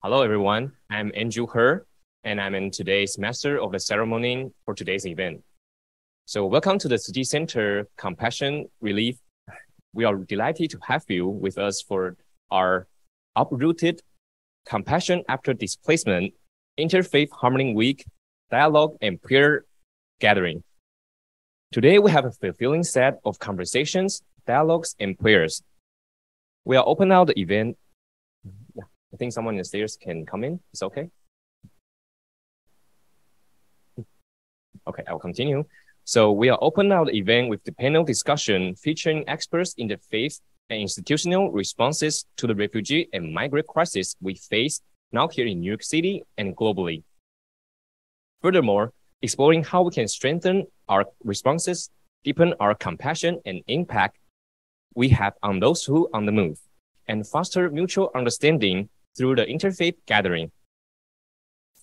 Hello, everyone. I'm Andrew Her, and I'm in today's master of the ceremony for today's event. So welcome to the Tzu-Chi Center Compassion Relief. We are delighted to have you with us for our Uprooted Compassion After Displacement Interfaith Harmony Week Dialogue and Prayer Gathering. Today, we have a fulfilling set of conversations, dialogues, and prayers. We are open now the event. I think someone in the stairs can come in. It's okay? Okay, I'll continue. So we are open now the event with the panel discussion featuring experts in the faith and institutional responses to the refugee and migrant crisis we face now here in New York City and globally. Furthermore, exploring how we can strengthen our responses, deepen our compassion and impact we have on those who are on the move, and foster mutual understanding through the interfaith gathering.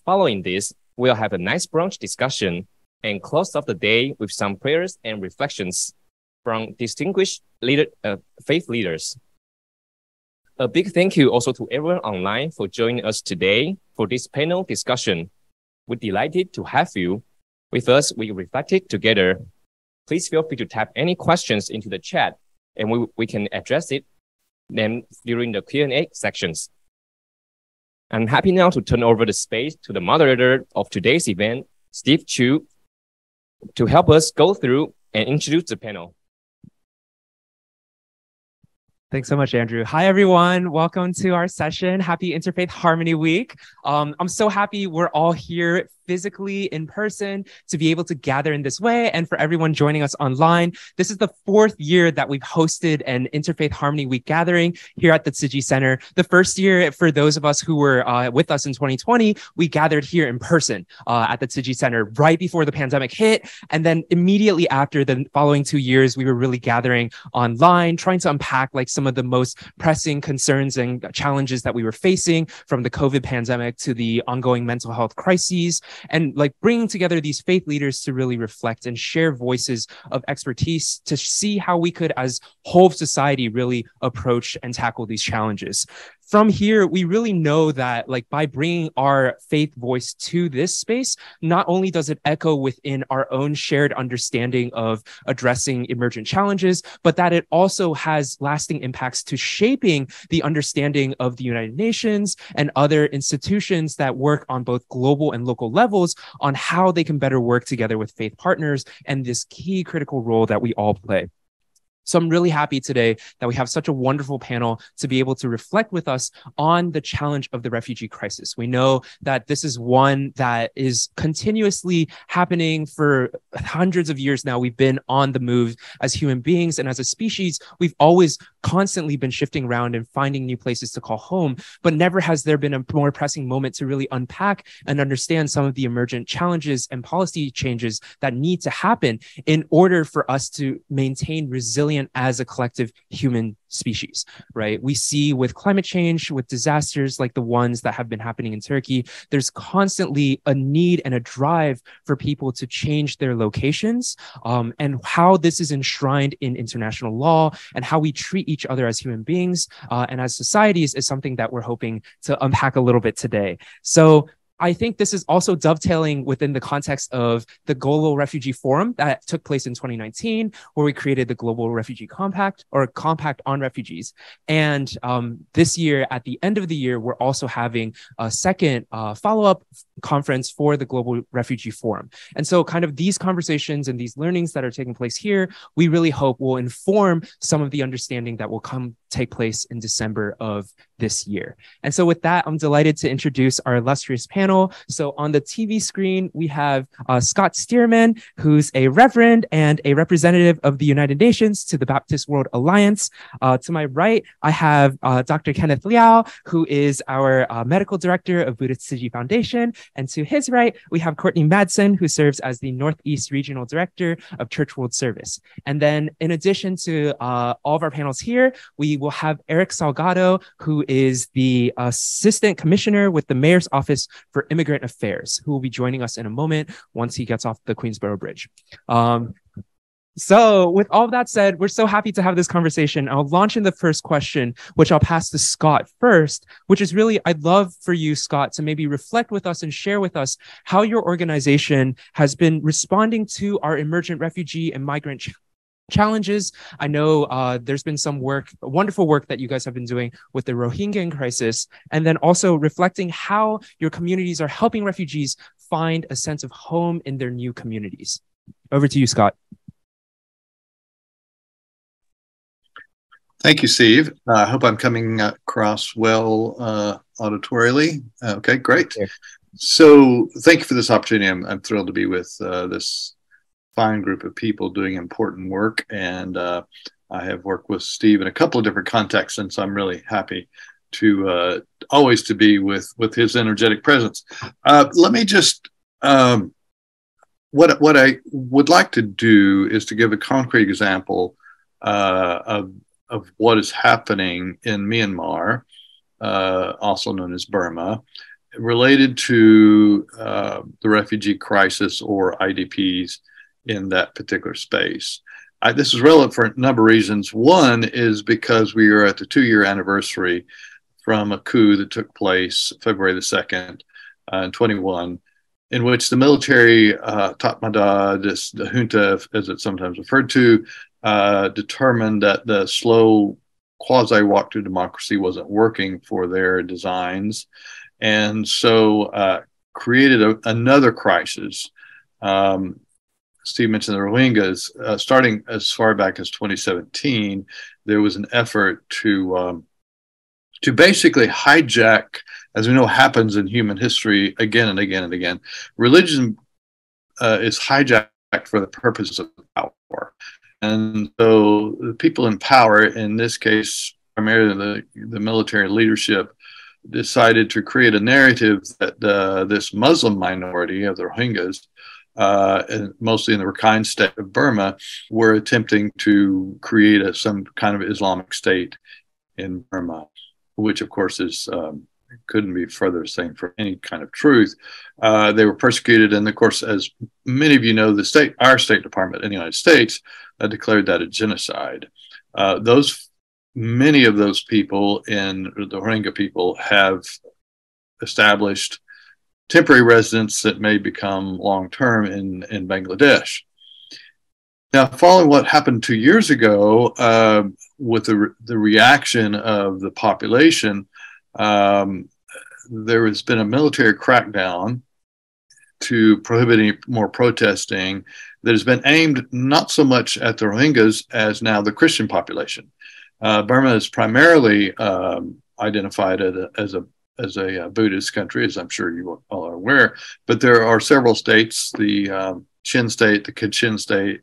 Following this, we'll have a nice brunch discussion and close off the day with some prayers and reflections from distinguished faith leaders. A big thank you also to everyone online for joining us today for this panel discussion. We're delighted to have you with us. We reflected together. Please feel free to type any questions into the chat and we can address it then during the Q&A sections. I'm happy now to turn over the space to the moderator of today's event, Steve Chu, to help us go through and introduce the panel. Thanks so much, Andrew. Hi, everyone. Welcome to our session. Happy Interfaith Harmony Week. I'm so happy we're all here physically in person to be able to gather in this way. And for everyone joining us online, this is the 4th year that we've hosted an Interfaith Harmony Week gathering here at the Tzu-Chi Center. The first year, for those of us who were with us in 2020, we gathered here in person at the Tzu-Chi Center right before the pandemic hit. And then immediately after the following 2 years, we were really gathering online, trying to unpack like some of the most pressing concerns and challenges that we were facing, from the COVID pandemic to the ongoing mental health crises, and like bringing together these faith leaders to really reflect and share voices of expertise to see how we could, as whole society, really approach and tackle these challenges. From here, we really know that like by bringing our faith voice to this space, not only does it echo within our own shared understanding of addressing emergent challenges, but that it also has lasting impacts to shaping the understanding of the United Nations and other institutions that work on both global and local levels on how they can better work together with faith partners and this key critical role that we all play. So I'm really happy today that we have such a wonderful panel to be able to reflect with us on the challenge of the refugee crisis. We know that this is one that is continuously happening for hundreds of years now. We've been on the move as human beings, and as a species, we've always constantly been shifting around and finding new places to call home, but never has there been a more pressing moment to really unpack and understand some of the emergent challenges and policy changes that need to happen in order for us to maintain resilience as a collective human species, right? We see with climate change, with disasters like the ones that have been happening in Turkey, there's constantly a need and a drive for people to change their locations, and how this is enshrined in international law and how we treat each other as human beings and as societies is something that we're hoping to unpack a little bit today. So I think this is also dovetailing within the context of the Global Refugee Forum that took place in 2019, where we created the Global Refugee Compact, or Compact on Refugees. And this year, at the end of the year, we're also having a second follow-up conference for the Global Refugee Forum. And so kind of these conversations and these learnings that are taking place here, we really hope will inform some of the understanding that will take place in December of this year. And so with that, I'm delighted to introduce our illustrious panel. So on the TV screen, we have Scott Stearman, who's a reverend and a representative of the United Nations to the Baptist World Alliance. To my right, I have Dr. Kenneth Liao, who is our medical director of Buddhist Tzu-Chi Foundation. And to his right, we have Courtney Madsen, who serves as the Northeast Regional Director of Church World Service. And then in addition to all of our panels here, we will have Eric Salgado, who is the Assistant Commissioner with the Mayor's Office for Immigrant Affairs, who will be joining us in a moment once he gets off the Queensboro Bridge. So, with all that said, we're so happy to have this conversation. I'll launch in the first question, which I'll pass to Scott first, which is really, I'd love for you, Scott, to maybe reflect with us and share with us how your organization has been responding to our emergent refugee and migrant challenges. I know there's been some work, wonderful work that you guys have been doing with the Rohingya crisis, and then also reflecting how your communities are helping refugees find a sense of home in their new communities. Over to you, Scott. Thank you, Steve. I hope I'm coming across well auditorially. Okay, great. Yeah. So thank you for this opportunity. I'm thrilled to be with this fine group of people doing important work. And I have worked with Steve in a couple of different contexts, and so I'm really happy to always to be with his energetic presence. Let me just, what I would like to do is to give a concrete example of what is happening in Myanmar, also known as Burma, related to the refugee crisis or IDPs in that particular space. This is relevant for a number of reasons. One is because we are at the 2-year anniversary from a coup that took place February the 2nd in 21, in which the military, Tatmadaw, the junta, as it's sometimes referred to, determined that the slow quasi-walk to democracy wasn't working for their designs, and so created another crisis. Steve mentioned the Rohingyas. Starting as far back as 2017, there was an effort to basically hijack, as we know happens in human history again and again and again. Religion is hijacked for the purposes of power. And so the people in power, in this case, primarily the military leadership, decided to create a narrative that this Muslim minority of the Rohingyas, and mostly in the Rakhine state of Burma, were attempting to create some kind of Islamic state in Burma, which of course is couldn't be further saying for any kind of truth. They were persecuted, and of course, as many of you know, our State Department in the United States declared that a genocide. Many of those people, in the Rohingya people, have established temporary residence that may become long-term in Bangladesh. Now, following what happened 2 years ago, with the reaction of the population, there has been a military crackdown to prohibit any more protesting that has been aimed not so much at the Rohingyas as now the Christian population. Burma is primarily identified as a Buddhist country, as I'm sure you all are aware, but there are several states, the Chin state, the Kachin state,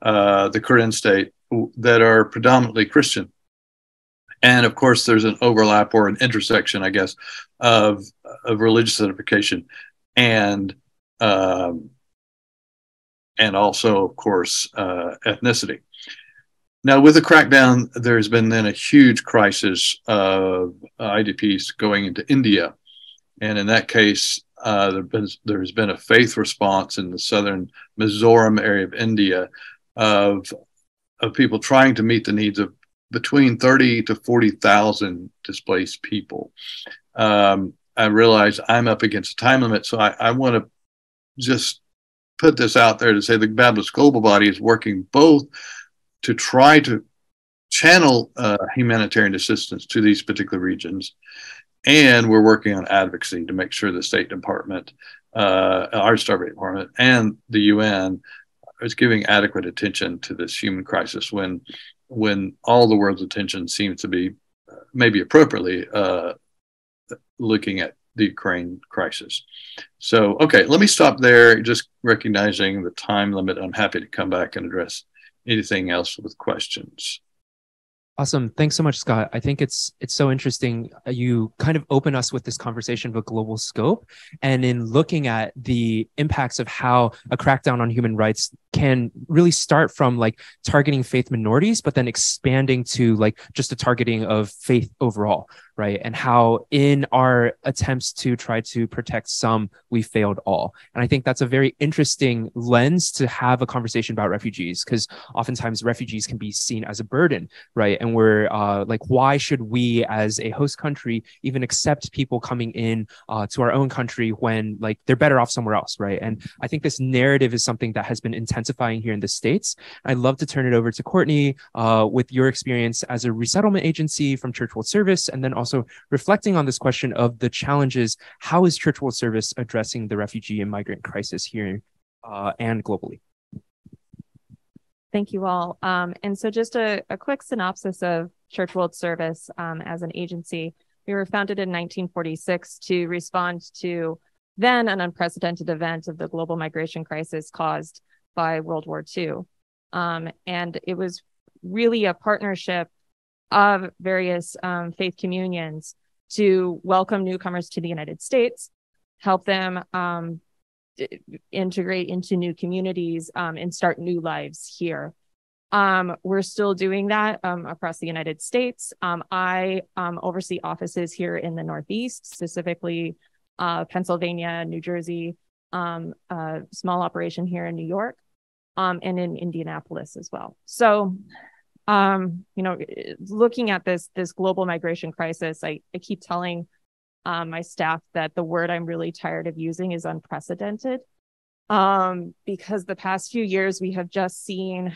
the Karen state, that are predominantly Christian. And of course, there's an overlap or an intersection, I guess, of religious identification and also, of course, ethnicity. Now, with the crackdown, there's been then a huge crisis of IDPs going into India. And in that case, there's been a faith response in the southern Mizoram area of India of people trying to meet the needs of between 30 to 40,000 displaced people. I realize I'm up against a time limit, so I want to just put this out there to say the Baptist Global Body is working both to try to channel humanitarian assistance to these particular regions, and we're working on advocacy to make sure the State Department, our State Department, and the UN is giving adequate attention to this human crisis when all the world's attention seems to be, maybe appropriately, looking at the Ukraine crisis. So, okay, let me stop there, just recognizing the time limit. I'm happy to come back and address anything else with questions. Awesome. Thanks so much, Scott. I think it's so interesting. You kind of open us with this conversation of a global scope, and in looking at the impacts of how a crackdown on human rights can really start from like targeting faith minorities, but then expanding to like just a targeting of faith overall, right? And how in our attempts to try to protect some, we failed all. And I think that's a very interesting lens to have a conversation about refugees, because oftentimes refugees can be seen as a burden, right? And we're like, why should we as a host country even accept people coming in to our own country when like they're better off somewhere else, right? And I think this narrative is something that has been intensifying here in the States. I'd love to turn it over to Courtney with your experience as a resettlement agency from Church World Service, and then also reflecting on this question of the challenges. How is Church World Service addressing the refugee and migrant crisis here and globally? Thank you all. And so just a quick synopsis of Church World Service as an agency. We were founded in 1946 to respond to then an unprecedented event of the global migration crisis caused by World War II. And it was really a partnership of various faith communions to welcome newcomers to the United States, help them integrate into new communities and start new lives here. We're still doing that across the United States. I oversee offices here in the Northeast, specifically Pennsylvania, New Jersey, a small operation here in New York, and in Indianapolis as well. So, looking at this global migration crisis, I keep telling my staff that the word I'm really tired of using is unprecedented, because the past few years we have just seen,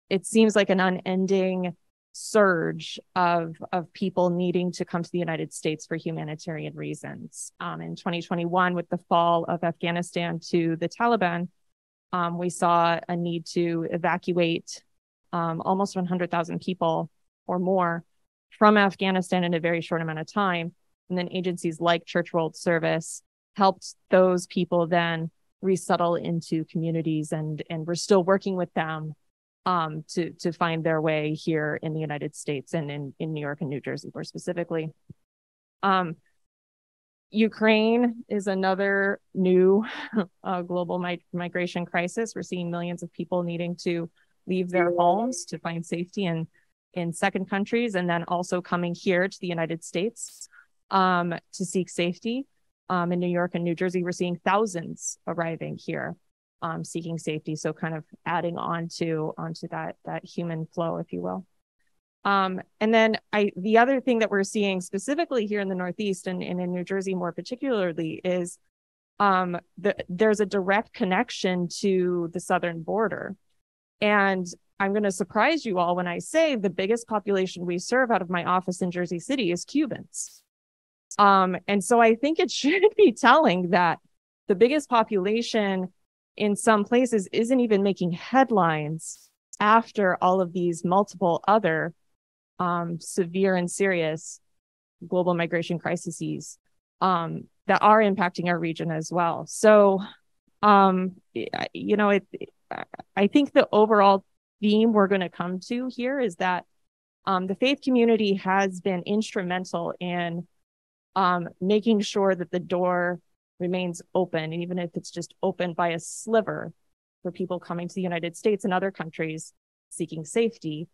it seems like an unending surge of people needing to come to the United States for humanitarian reasons. In 2021, with the fall of Afghanistan to the Taliban, we saw a need to evacuate almost 100,000 people or more from Afghanistan in a very short amount of time. And then agencies like Church World Service helped those people then resettle into communities, and we're still working with them to find their way here in the United States and in New York and New Jersey more specifically. Ukraine is another new global migration crisis. We're seeing millions of people needing to leave their homes to find safety in second countries, and then also coming here to the United States to seek safety. In New York and New Jersey, we're seeing thousands arriving here seeking safety. So kind of adding onto that human flow, if you will. And then the other thing that we're seeing specifically here in the Northeast and in New Jersey more particularly is there's a direct connection to the southern border. And I'm going to surprise you all when I say the biggest population we serve out of my office in Jersey City is Cubans. And so I think it should be telling that the biggest population in some places isn't even making headlines after all of these multiple other severe and serious global migration crises that are impacting our region as well. So, I think the overall theme we're going to come to here is that the faith community has been instrumental in making sure that the door remains open, and even if it's just open by a sliver for people coming to the United States and other countries seeking safety.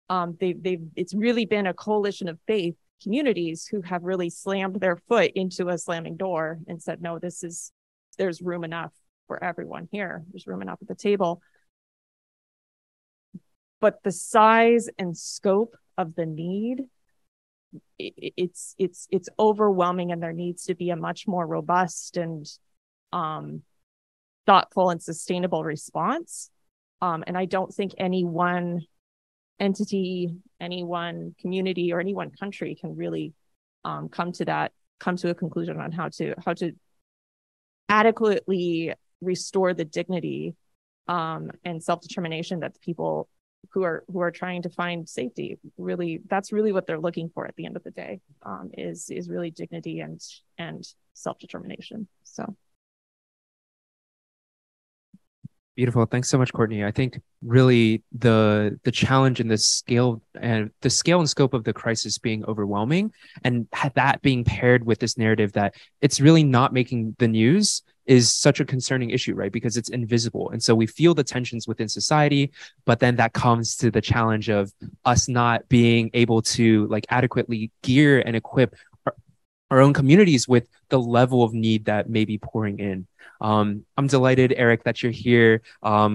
It's really been a coalition of faith communities who have really slammed their foot into a slamming door and said, no, there's room enough for everyone here. There's room enough at the table. But the size and scope of the need, it's overwhelming, and there needs to be a much more robust and thoughtful and sustainable response. And I don't think any one entity, any one community, or any one country can really come to a conclusion on how to adequately restore the dignity and self-determination that the people who are trying to find safety, really, that's really what they're looking for at the end of the day, is really dignity and self-determination. So Beautiful. Thanks so much, Courtney. I think really the challenge and the scale and scope of the crisis being overwhelming, and that being paired with this narrative that it's really not making the news is such a concerning issue, right? Because it's invisible. And so we feel the tensions within society, but then that comes to the challenge of us not being able to like adequately gear and equip our own communities with the level of need that may be pouring in. I'm delighted, Eric, that you're here.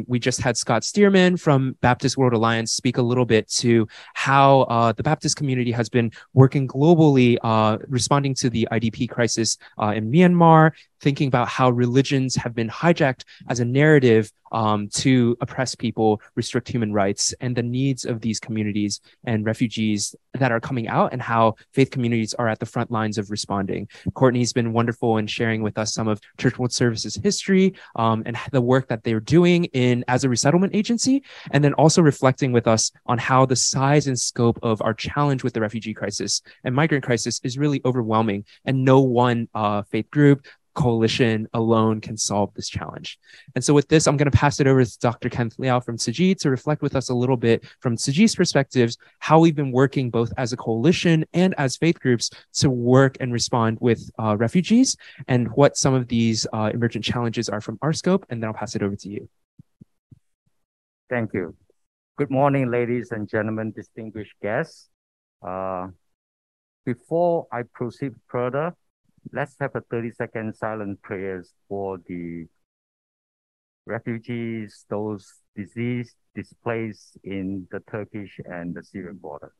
We just had Scott Stearman from Baptist World Alliance speak a little bit to how the Baptist community has been working globally, responding to the IDP crisis in Myanmar, thinking about how religions have been hijacked as a narrative to oppress people, restrict human rights, and the needs of these communities and refugees that are coming out, and how faith communities are at the front lines of responding. Courtney's been wonderful in sharing with us some of Church World Services history and the work that they're doing as a resettlement agency, and then also reflecting with us on how the size and scope of our challenge with the refugee crisis and migrant crisis is really overwhelming, and no one faith group, coalition alone can solve this challenge. And so with this, I'm going to pass it over to Dr. Kenneth Liao from Tzu-Chi to reflect with us a little bit from Tzu-Chi's perspectives, how we've been working both as a coalition and as faith groups to work and respond with refugees, and what some of these emergent challenges are from our scope. And then I'll pass it over to you. Thank you. Good morning, ladies and gentlemen, distinguished guests. Before I proceed further, let's have a 30-second silent prayers for the refugees, those diseased, displaced in the Turkish and the Syrian border.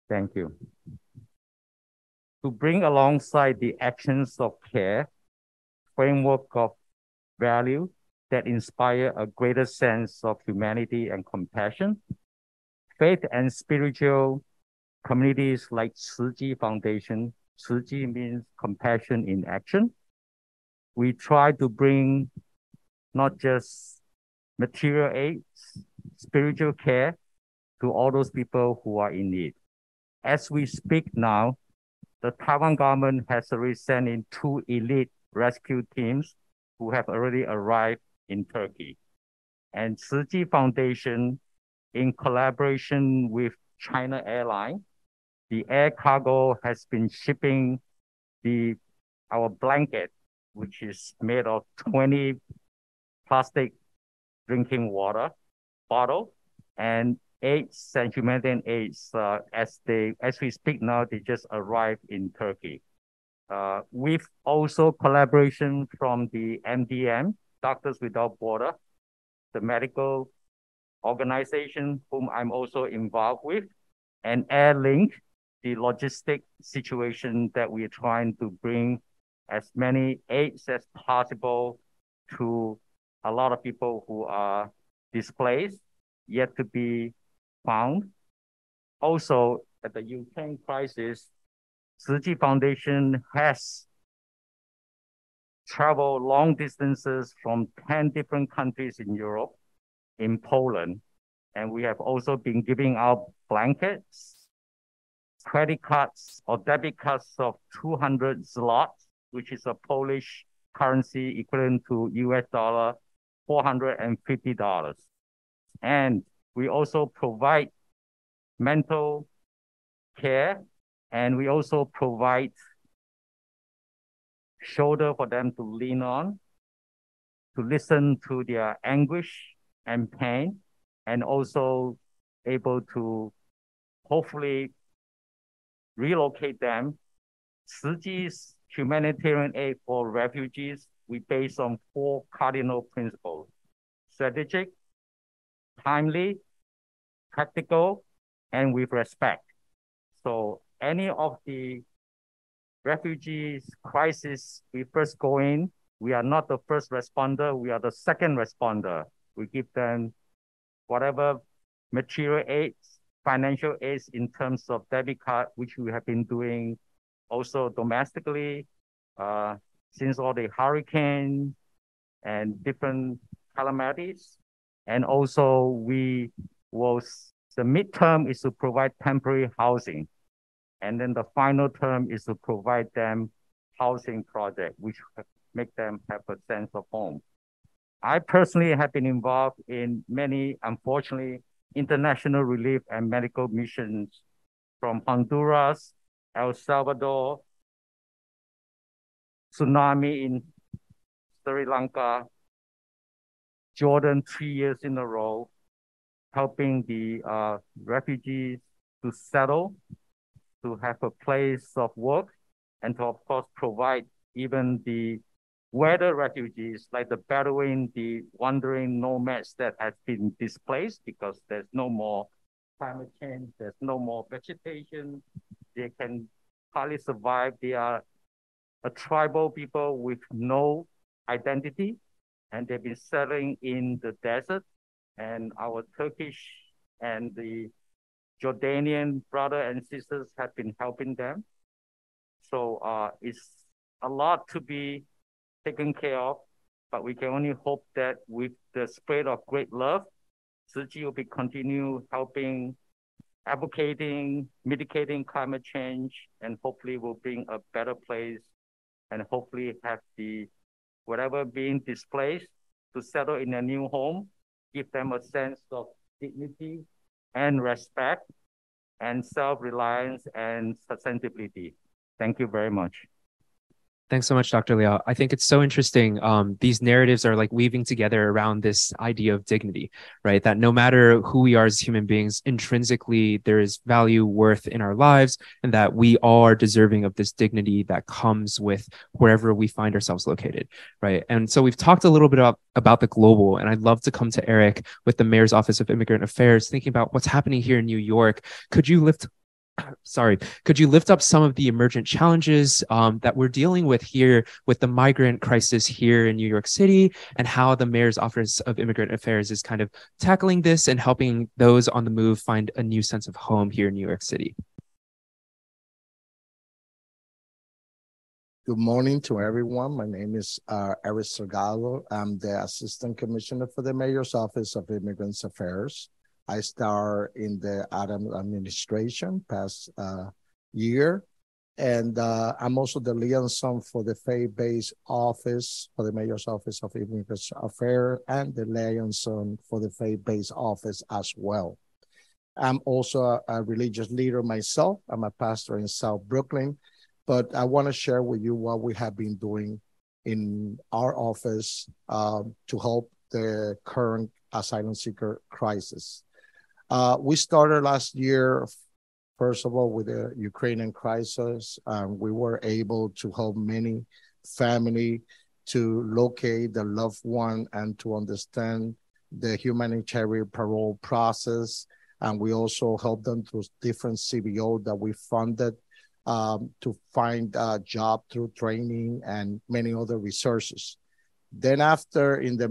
Thank you. To bring alongside the actions of care, framework of value that inspire a greater sense of humanity and compassion, faith and spiritual communities like Tzu-Chi Foundation, Tzu-Chi means compassion in action. We try to bring not just material aid, spiritual care to all those people who are in need. As we speak now, the Taiwan government has already sent in 2 elite rescue teams who have already arrived in Turkey. And Tzu-Chi Foundation, in collaboration with China Airlines, the air cargo has been shipping our blanket, which is made of 20 plastic drinking water bottle, and aids and humanitarian aids. As we speak now, they just arrived in Turkey. With also collaboration from the MDM, Doctors Without Border, the medical organization whom I'm also involved with, and Airlink, the logistic situation that we're trying to bring as many aids as possible to a lot of people who are displaced, yet to be found. Also, at the Ukraine crisis, Tzu-Chi Foundation has traveled long distances from 10 different countries in Europe, in Poland, and we have also been giving out blankets, credit cards or debit cards of 200 zlotys, which is a Polish currency equivalent to US dollar $450. And we also provide mental care, and we also provide shoulder for them to lean on, to listen to their anguish and pain, and also able to hopefully relocate them. Tzu-Chi's humanitarian aid for refugees, we base on 4 cardinal principles: strategic, timely, practical, and with respect. So any of the refugees crisis we first go in, we are not the first responder, we are the second responder. We give them whatever material aids, financial aids in terms of debit card, which we have been doing also domestically since all the hurricane and different calamities. And also the midterm is to provide temporary housing. And then the final term is to provide them housing project, which make them have a sense of home. I personally have been involved in many, unfortunately, international relief and medical missions from Honduras, El Salvador, tsunami in Sri Lanka, Jordan 3 years in a row, helping the refugees to settle, to have a place of work, and to, of course, provide even the weather refugees like the Bedouin, the wandering nomads that have been displaced because there's no more climate change, there's no more vegetation, they can hardly survive. They are a tribal people with no identity, and they've been settling in the desert. And our Turkish and the Jordanian brothers and sisters have been helping them. So it's a lot to be taken care of, but we can only hope that with the spread of great love, Tzu-Chi will be continue helping, advocating, mitigating climate change, and hopefully will bring a better place, and hopefully have the whatever being displaced to settle in a new home, give them a sense of dignity and respect and self-reliance and sustainability. Thank you very much. Thanks so much, Dr. Liao. I think it's so interesting. These narratives are like weaving together around this idea of dignity, right? That no matter who we are as human beings, intrinsically, there is value, worth in our lives, and that we are deserving of this dignity that comes with wherever we find ourselves located, right? And so we've talked a little bit about the global, and I'd love to come to Eric with the Mayor's Office of Immigrant Affairs, thinking about what's happening here in New York. Could you lift up some of the emergent challenges that we're dealing with here with the migrant crisis here in New York City, and how the Mayor's Office of Immigrant Affairs is kind of tackling this and helping those on the move find a new sense of home here in New York City? Good morning to everyone. My name is Eric Sergalo. I'm the Assistant Commissioner for the Mayor's Office of Immigrant Affairs. I started in the Adams administration past year, and I'm also the liaison for the faith-based office for the Mayor's Office of Immigrant Affairs and the liaison for the faith-based office as well. I'm also a religious leader myself. I'm a pastor in South Brooklyn, but I want to share with you what we have been doing in our office to help the current asylum seeker crisis. We started last year, first of all, with the Ukrainian crisis. We were able to help many families to locate the loved one and to understand the humanitarian parole process. And we also helped them through different CBO that we funded to find a job through training and many other resources. Then after, in the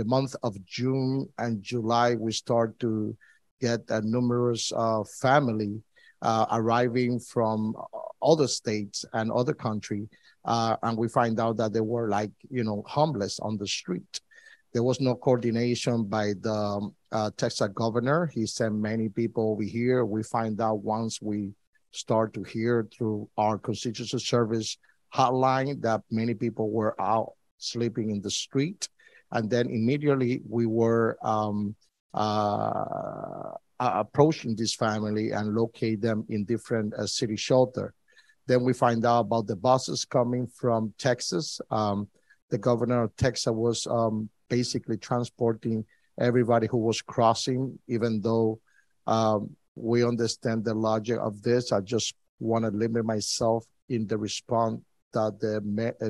month of June and July, we start to get a numerous family arriving from other states and other countries. And we find out that they were homeless on the street. There was no coordination by the Texas governor. He sent many people over here. We find out once we start to hear through our constitutional service hotline that many people were out sleeping in the street. And then immediately we were approaching this family and locate them in different city shelter. Then we find out about the buses coming from Texas. The governor of Texas was basically transporting everybody who was crossing, even though we understand the logic of this. I just want to limit myself in the response that the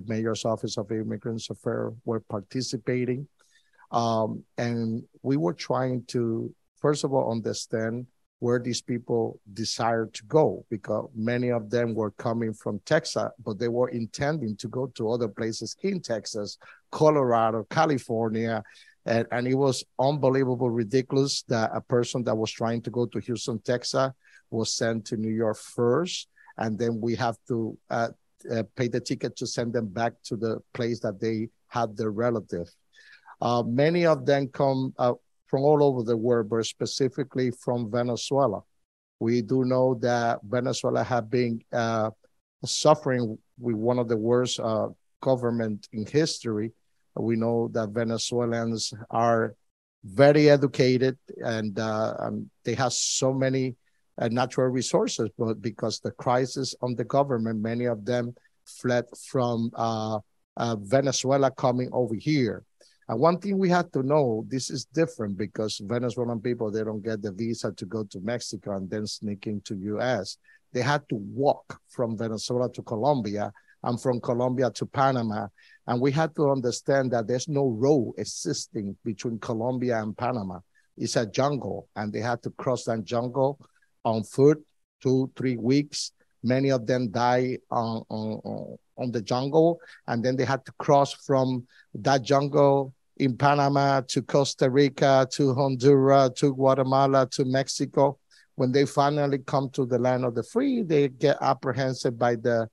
Mayor's Office of Immigrant Affairs were participating. And we were trying to, first of all, understand where these people desired to go, because many of them were coming from Texas, but they were intending to go to other places in Texas, Colorado, California, And it was unbelievable, ridiculous that a person that was trying to go to Houston, Texas was sent to New York first. And then we have to pay the ticket to send them back to the place that they had their relative. Many of them come from all over the world, but specifically from Venezuela. We do know that Venezuela have been suffering with one of the worst government in history. We know that Venezuelans are very educated and they have so many natural resources, but because the crisis on the government, many of them fled from Venezuela coming over here. And one thing we have to know, this is different because Venezuelan people, they don't get the visa to go to Mexico and then sneak into US. They had to walk from Venezuela to Colombia and from Colombia to Panama. And we had to understand that there's no road existing between Colombia and Panama. It's a jungle, and they had to cross that jungle on foot, 2-3 weeks. Many of them die on the jungle, and then they had to cross from that jungle in Panama to Costa Rica, to Honduras, to Guatemala, to Mexico. When they finally come to the land of the free, they get apprehended by the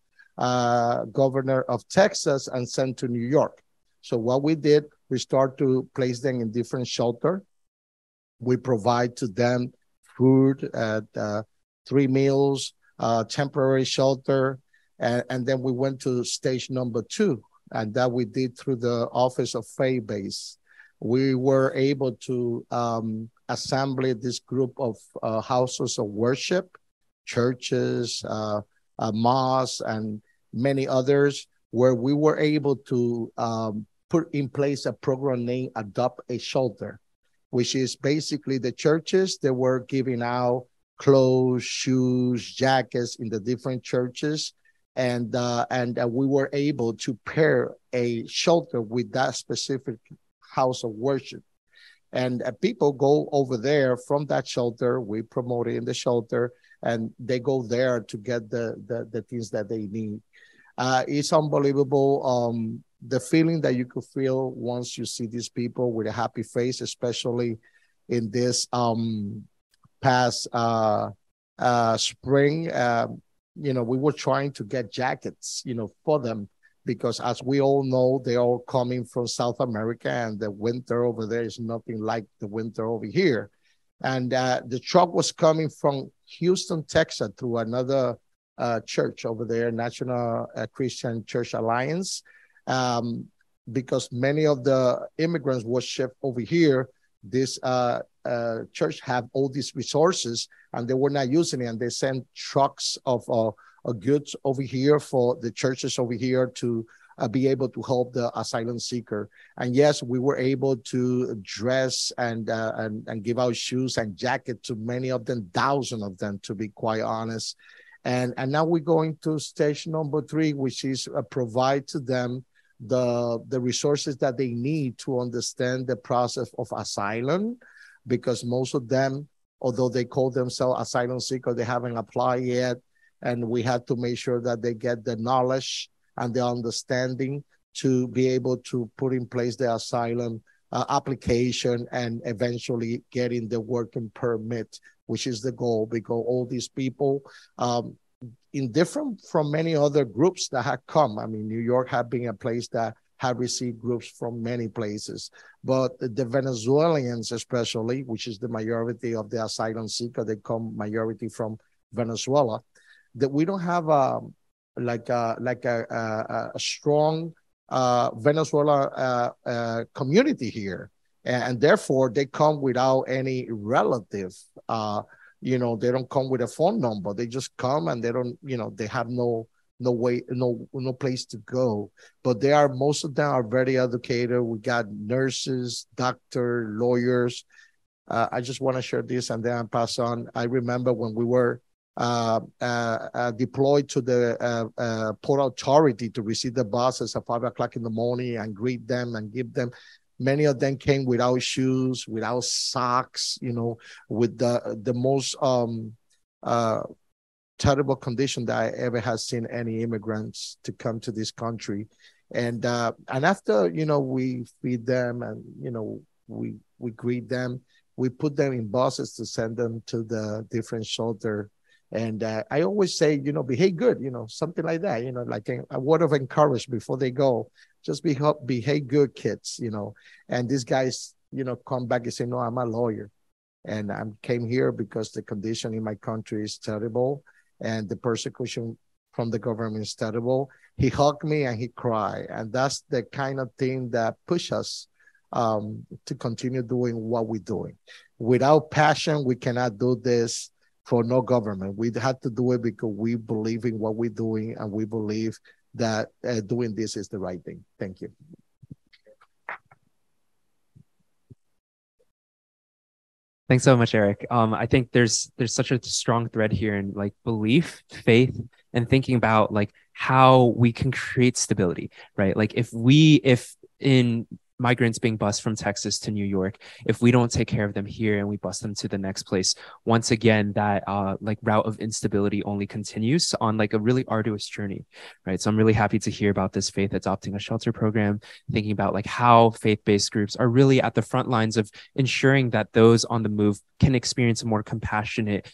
governor of Texas and sent to New York. So what we did, we start to place them in different shelter. We provide to them food at 3 meals, temporary shelter, and then we went to stage number 2, and that we did through the Office of Faith Base. We were able to assemble this group of houses of worship, churches, mosques, and many others, where we were able to put in place a program named Adopt a Shelter, which is basically the churches that were giving out clothes, shoes, jackets in the different churches. And we were able to pair a shelter with that specific house of worship. And people go over there from that shelter. We promote it in the shelter, and they go there to get the things that they need. It's unbelievable, the feeling that you could feel once you see these people with a happy face, especially in this past spring. We were trying to get jackets, for them, because as we all know, they're all coming from South America, and the winter over there is nothing like the winter over here. And the truck was coming from Houston, Texas, through another church over there, National Christian Church Alliance, because many of the immigrants were shipped over here. This church have all these resources, and they were not using it, and they sent trucks of goods over here for the churches over here to be able to help the asylum seeker. And yes, we were able to dress and give out shoes and jackets to many of them, thousands of them, to be quite honest. And now we're going to stage number 3, which is provide to them the resources that they need to understand the process of asylum, because most of them, although they call themselves asylum seeker, they haven't applied yet. And we had to make sure that they get the knowledge and the understanding to be able to put in place the asylum application and eventually getting the working permit, which is the goal, because all these people, in different from many other groups that have come. I mean, New York have been a place that have received groups from many places, but the Venezuelans especially, which is the majority of the asylum seeker, they come majority from Venezuela, that we don't have a strong Venezuela community here. And therefore they come without any relative. They don't come with a phone number. They just come, and they don't, they have no way, no place to go. But most of them are very educated. We got nurses, doctors, lawyers. I just want to share this and then I'll pass on. I remember when we were deployed to the Port Authority to receive the buses at 5 o'clock in the morning and greet them and give them. Many of them came without shoes, without socks, with the most terrible condition that I ever have seen any immigrants to come to this country. And after, we feed them and, we greet them. We put them in buses to send them to the different shelter. And I always say, behave good, something like that, like a word of encouragement before they go. Just behave good, kids, And these guys, come back and say, no, I'm a lawyer. And I came here because the condition in my country is terrible. And the persecution from the government is terrible. He hugged me and he cried. And that's the kind of thing that pushes us to continue doing what we're doing. Without passion, we cannot do this for no government. We have to do it because we believe in what we're doing, and we believe that doing this is the right thing. Thank you. Thanks so much, Eric. I think there's such a strong thread here in like belief, faith, and thinking about like how we can create stability, right? Like if in migrants being bused from Texas to New York, if we don't take care of them here and we bus them to the next place, once again, that like route of instability only continues on like a really arduous journey, right? So I'm really happy to hear about this Faith Adopting a Shelter program, thinking about like how faith-based groups are really at the front lines of ensuring that those on the move can experience a more compassionate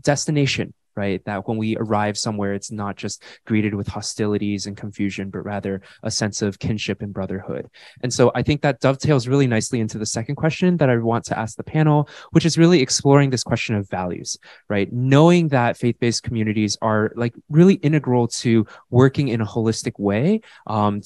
destination, right? That when we arrive somewhere, it's not just greeted with hostilities and confusion, but rather a sense of kinship and brotherhood. And so I think that dovetails really nicely into the second question that I want to ask the panel, which is really exploring this question of values, right? Knowing that faith-based communities are like really integral to working in a holistic way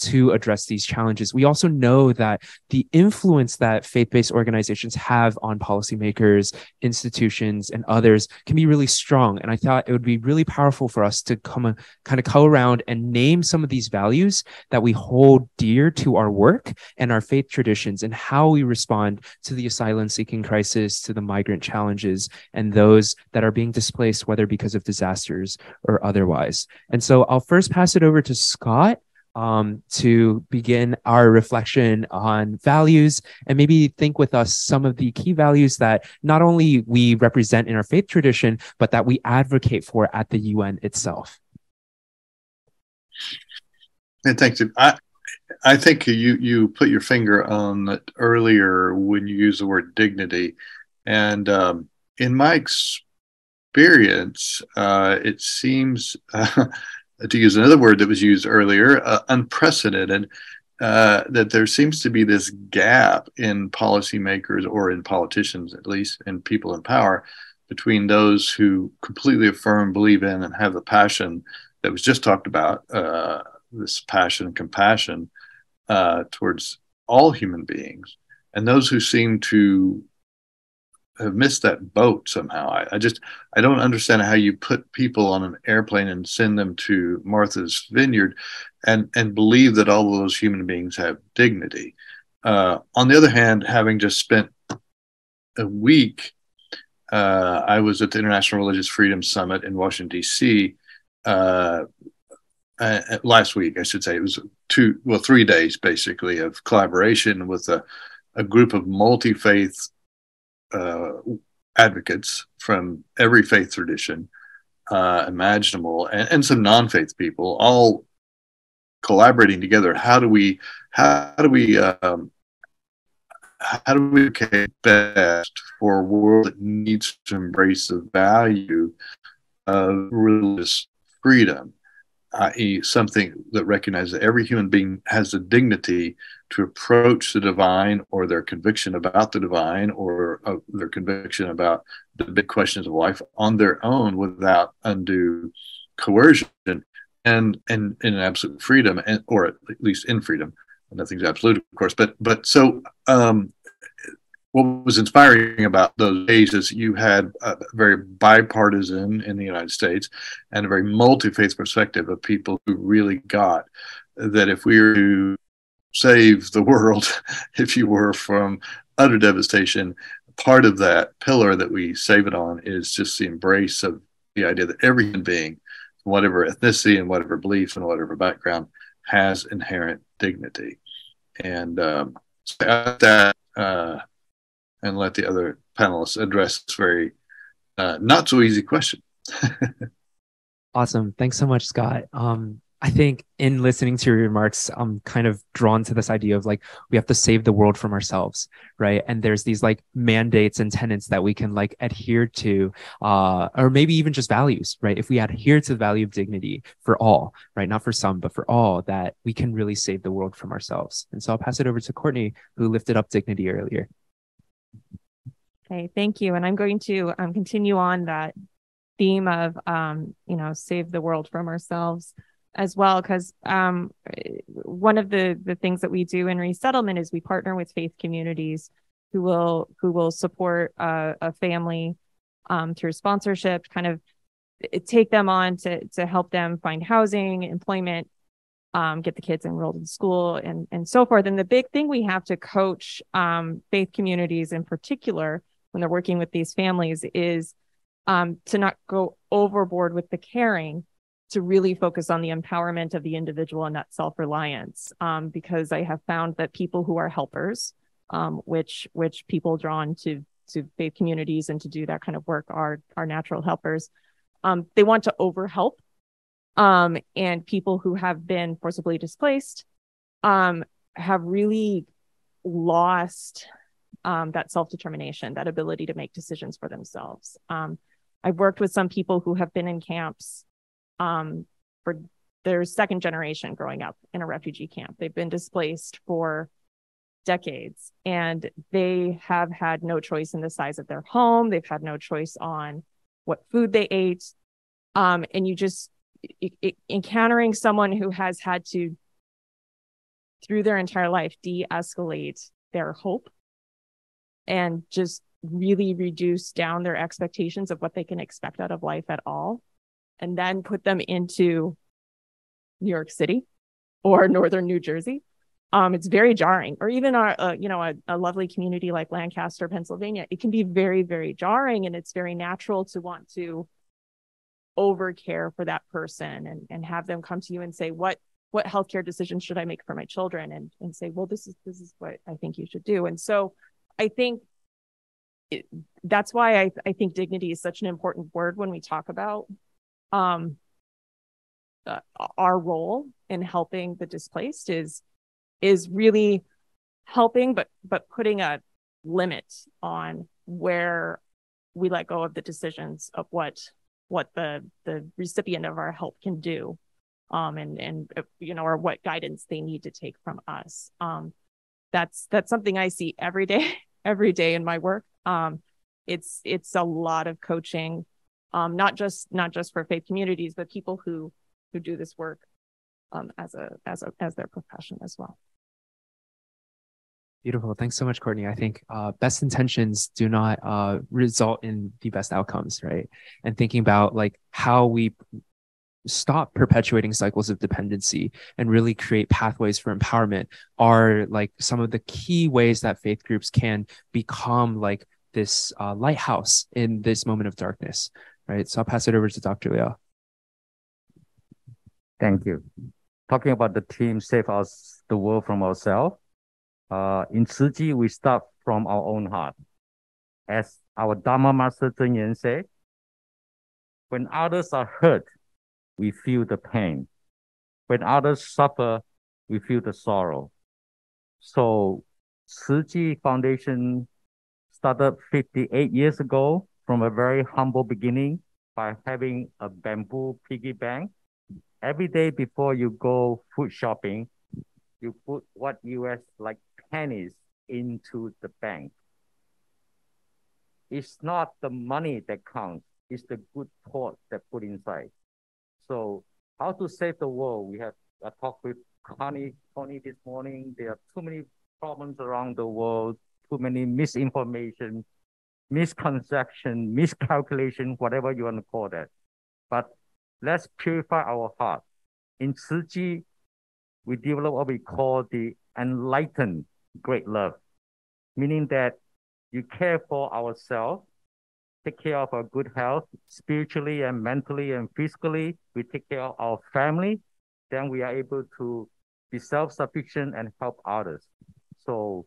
to address these challenges. We also know that the influence that faith-based organizations have on policymakers, institutions, and others can be really strong. And I thought it would be really powerful for us to kind of go around and name some of these values that we hold dear to our work and our faith traditions, and how we respond to the asylum-seeking crisis, to the migrant challenges, and those that are being displaced, whether because of disasters or otherwise. And so I'll first pass it over to Scott to begin our reflection on values, and maybe think with us some of the key values that not only we represent in our faith tradition, but that we advocate for at the UN itself. And thanks. I think you put your finger on it earlier when you used the word dignity. And in my experience, it seems to use another word that was used earlier, unprecedented, that there seems to be this gap in policymakers, or in politicians at least, and people in power, between those who completely affirm, believe in, and have the passion that was just talked about, this passion and compassion towards all human beings, and those who seem to have missed that boat somehow. I don't understand how you put people on an airplane and send them to Martha's Vineyard and believe that all of those human beings have dignity. On the other hand, having just spent a week, I was at the International Religious Freedom Summit in Washington, D.C. Last week, I should say. It was 3 days basically of collaboration with a group of multi-faith advocates from every faith tradition imaginable, and some non-faith people, all collaborating together. How do we advocate best for a world that needs to embrace the value of religious freedom, i.e., something that recognizes that every human being has the dignity to approach the divine, or their conviction about the divine, or their conviction about the big questions of life on their own, without undue coercion, and in absolute freedom, or at least in freedom. Nothing's absolute, of course, but so what was inspiring about those days is you had a very bipartisan in the United States, and a very multi-faith perspective of people who really got that if we were to save the world, if you were, from utter devastation, part of that pillar that we save it on is just the embrace of the idea that every human being, whatever ethnicity and whatever beliefs and whatever background, has inherent dignity. And that and let the other panelists address this very not so easy question. Awesome. Thanks so much, Scott. I think in listening to your remarks, I'm kind of drawn to this idea of like we have to save the world from ourselves, right? And there's these like mandates and tenets that we can like adhere to, or maybe even just values, right? If we adhere to the value of dignity for all, right? Not for some, but for all, that we can really save the world from ourselves. And so I'll pass it over to Courtney, who lifted up dignity earlier. Okay, thank you. And I'm going to continue on that theme of, save the world from ourselves as well, because one of the things that we do in resettlement is we partner with faith communities who will support a family through sponsorship, kind of take them on to help them find housing, employment, get the kids enrolled in school, and so forth. And the big thing we have to coach faith communities in particular when they're working with these families is to not go overboard with the caring, to really focus on the empowerment of the individual and that self-reliance. Because I have found that people who are helpers, which people drawn to faith communities and to do that kind of work are natural helpers. They want to overhelp. And people who have been forcibly displaced have really lost that self-determination, that ability to make decisions for themselves. I've worked with some people who have been in camps for their second generation growing up in a refugee camp. They've been displaced for decades, and they have had no choice in the size of their home. They've had no choice on what food they ate. And you just encountering someone who has had to, through their entire life, de-escalate their hope and just really reduce down their expectations of what they can expect out of life at all, and then put them into New York City or northern New Jersey. It's very jarring. Or even a lovely community like Lancaster, Pennsylvania, it can be very, very jarring, and it's very natural to want to overcare for that person and have them come to you and say, what healthcare decisions should I make for my children? And say, well, this is what I think you should do. And so I think that's why I think dignity is such an important word when we talk about our role in helping the displaced is really helping, but putting a limit on where we let go of the decisions of what the recipient of our help can do, or what guidance they need to take from us. That's something I see every day in my work. It's a lot of coaching, not just for faith communities, but people who do this work as their profession as well. Beautiful. Thanks so much, Courtney. I think best intentions do not result in the best outcomes, right? And thinking about like how we stop perpetuating cycles of dependency and really create pathways for empowerment are like some of the key ways that faith groups can become like this lighthouse in this moment of darkness, right? So I'll pass it over to Dr. Liao. Thank you. Talking about the team Save Us the World from Ourselves. In Tzu-Chi, we start from our own heart. As our Dharma Master Zhen Yan said, when others are hurt, we feel the pain. When others suffer, we feel the sorrow. So Tzu-Chi Foundation started 58 years ago from a very humble beginning by having a bamboo piggy bank. Every day before you go food shopping, you put what US like pennies into the bank. It's not the money that counts, it's the good thought that put inside. So how to save the world? We have a talk with Connie this morning. There are too many problems around the world, too many misinformation, misconception, miscalculation, whatever you want to call that. But let's purify our heart. In Tzu-Chi, we develop what we call the enlightened great love, meaning that you care for ourselves, take care of our good health, spiritually and mentally and physically. We take care of our family, then we are able to be self-sufficient and help others. So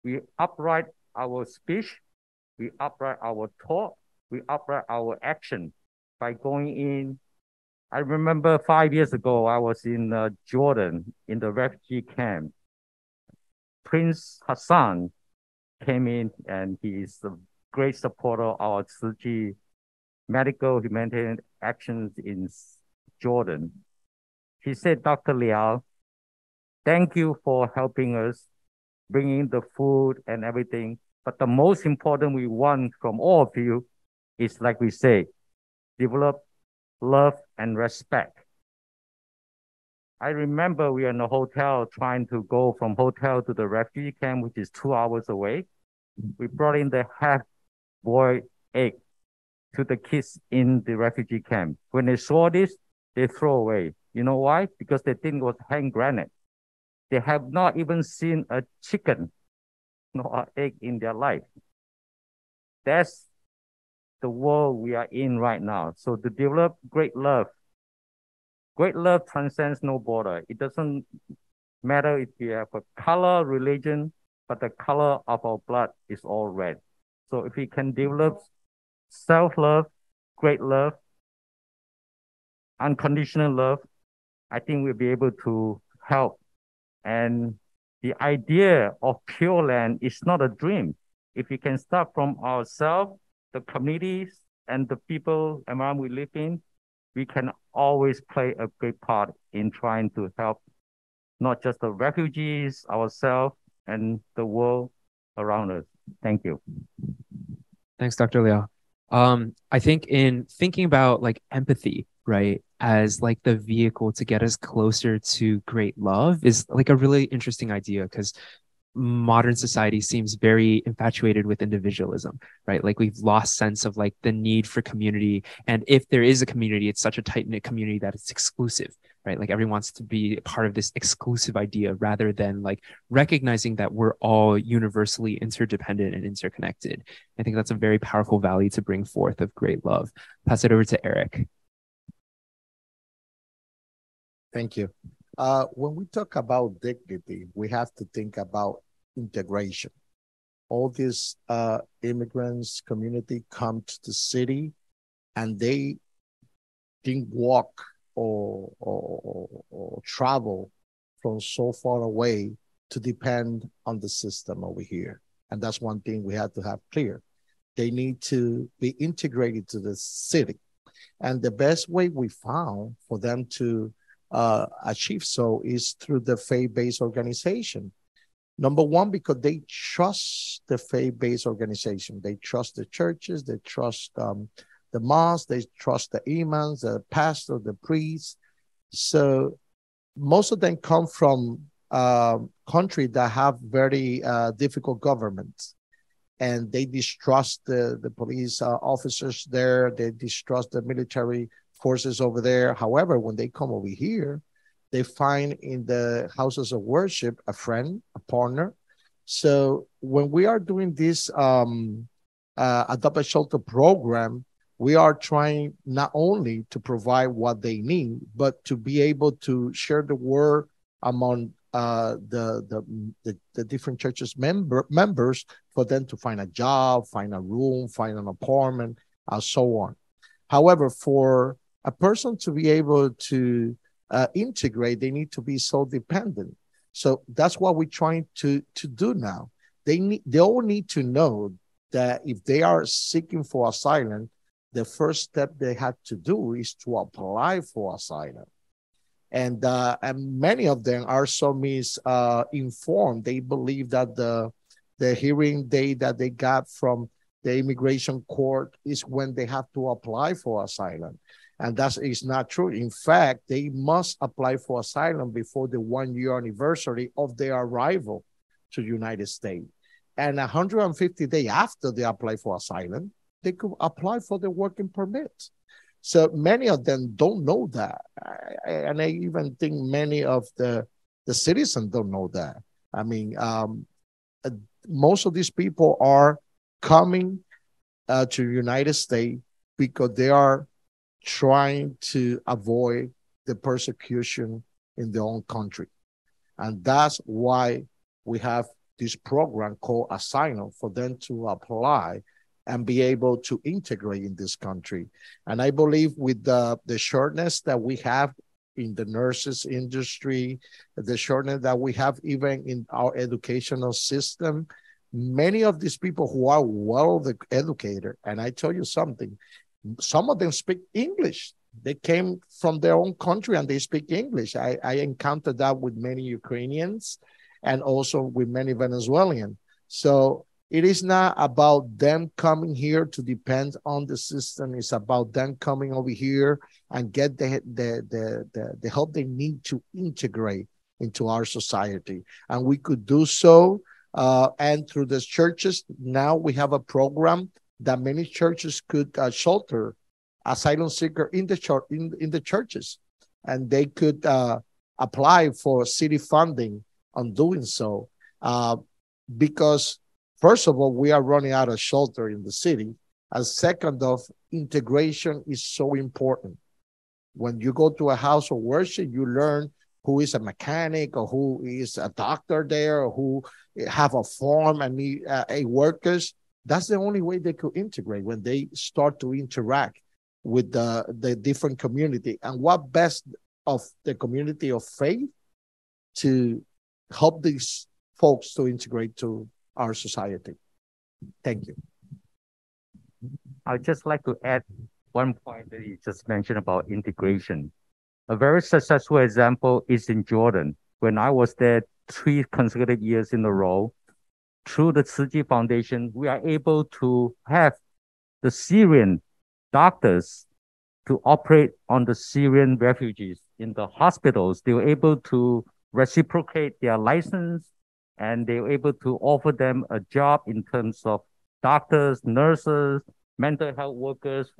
we upright our speech, we upright our thought, we upright our action by going in I remember 5 years ago, I was in Jordan in the refugee camp. Prince Hassan came in and he is a great supporter of our Tzu-Chi medical humanitarian actions in Jordan. He said, Dr. Liao, thank you for helping us, bringing the food and everything. But the most important we want from all of you is, like we say, develop love and respect. I remember we were in a hotel trying to go from hotel to the refugee camp, which is 2 hours away. We brought in the half-boiled egg to the kids in the refugee camp. When they saw this, they throw away. You know why? Because they think it was hand grenade. They have not even seen a chicken nor an egg in their life. That's the world we are in right now. So to develop great love transcends no border. It doesn't matter if you have a color, religion, but the color of our blood is all red. So if we can develop self-love, great love, unconditional love, I think we'll be able to help. And the idea of Pure Land is not a dream. If we can start from ourselves, the communities, and the people around we live in, we can always play a great part in trying to help not just the refugees, ourselves, and the world around us. Thank you. Thanks, Dr. Liao. I think in thinking about like empathy, right, as like the vehicle to get us closer to great love is like a really interesting idea, because modern society seems very infatuated with individualism, right? Like we've lost sense of like the need for community. And if there is a community, it's such a tight-knit community that it's exclusive, right? Like everyone wants to be part of this exclusive idea rather than like recognizing that we're all universally interdependent and interconnected. I think that's a very powerful value to bring forth of great love. Pass it over to Eric. Thank you. When we talk about dignity, we have to think about integration. All these immigrants community come to the city and they didn't walk or travel from so far away to depend on the system over here. And that's one thing we have to have clear. They need to be integrated to the city. And the best way we found for them to achieve so is through the faith-based organization. Number one, because they trust the faith-based organization. They trust the churches, they trust the mosque, they trust the imams, the pastor, the priests. So most of them come from countries that have very difficult governments. And they distrust the police officers there. They distrust the military forces over there. However, when they come over here, they find in the houses of worship a friend, a partner. So when we are doing this Adopt a Shelter program, we are trying not only to provide what they need, but to be able to share the word among the different churches members for them to find a job, find a room, find an apartment, so on. However, for a person to be able to integrate, they need to be so dependent. So that's what we're trying to do now. They all need to know that if they are seeking for asylum, the first step they have to do is to apply for asylum. And many of them are so misinformed. They believe that the hearing date that they got from the immigration court is when they have to apply for asylum. And that is not true. In fact, they must apply for asylum before the 1-year anniversary of their arrival to the United States. And 150 days after they apply for asylum, they could apply for the working permit. So many of them don't know that. And I even think many of the citizens don't know that. I mean, most of these people are coming to the United States because they are trying to avoid the persecution in their own country. And that's why we have this program called Asylum for them to apply and be able to integrate in this country. And I believe with the shortness that we have in the nurses industry, the shortness that we have even in our educational system, many of these people who are well educated, and I tell you something, some of them speak English. They came from their own country and they speak English. I encountered that with many Ukrainians and also with many Venezuelans. So it is not about them coming here to depend on the system. It's about them coming over here and get the help they need to integrate into our society. And we could do so. And through the churches, now we have a program that many churches could shelter asylum seeker in the churches, and they could apply for city funding on doing so. Because first of all, we are running out of shelter in the city. And second of, integration is so important. When you go to a house of worship, you learn who is a mechanic or who is a doctor there, or who have a farm and need workers. That's the only way they could integrate, when they start to interact with the different community. And what best of the community of faith to help these folks to integrate to our society. Thank you. I'd just like to add one point that you just mentioned about integration. A very successful example is in Jordan. When I was there 3 consecutive years in a row, through the Tzu-Chi Foundation, we are able to have the Syrian doctors to operate on the Syrian refugees in the hospitals. They were able to reciprocate their license, and they were able to offer them a job in terms of doctors, nurses, mental health workers